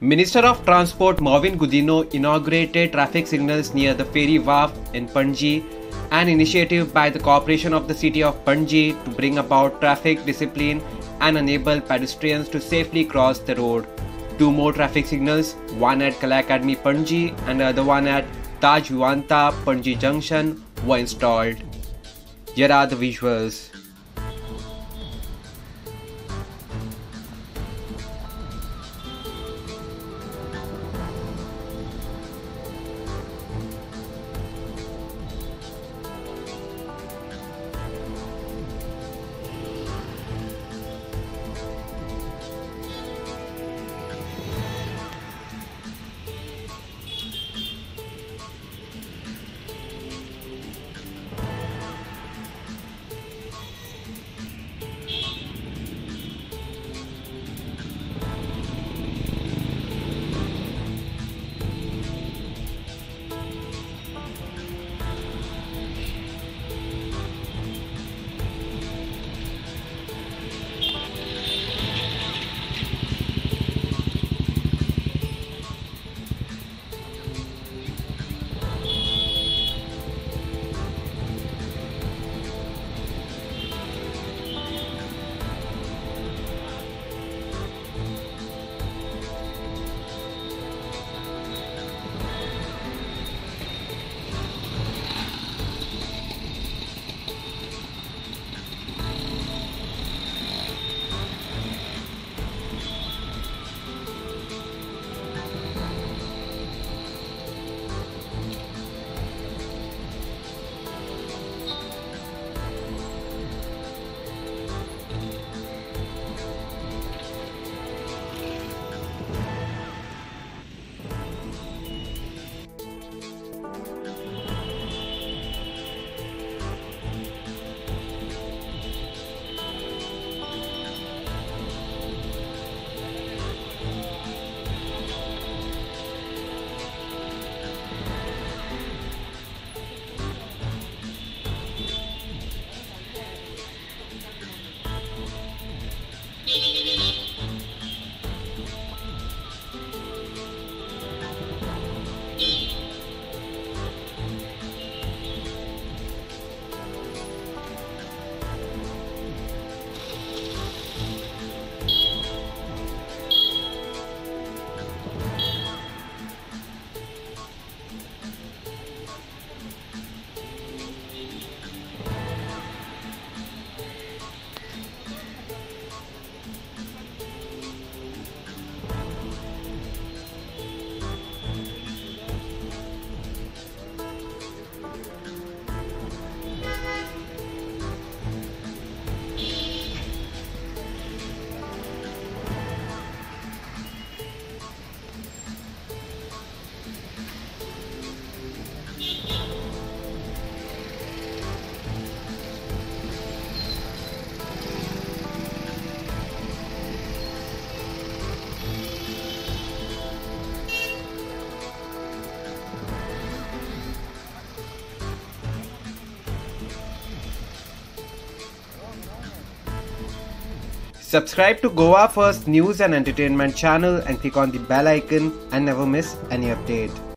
Minister of Transport Marvin Gudino inaugurated traffic signals near the ferry wharf in Panji, an initiative by the Corporation of the City of Panji to bring about traffic discipline and enable pedestrians to safely cross the road. Two more traffic signals, one at Kala Academy Panji and the other one at Taj Vivanta Panji Junction, were installed. Here are the visuals. Subscribe to Goa First News and Entertainment channel and click on the bell icon and never miss any update.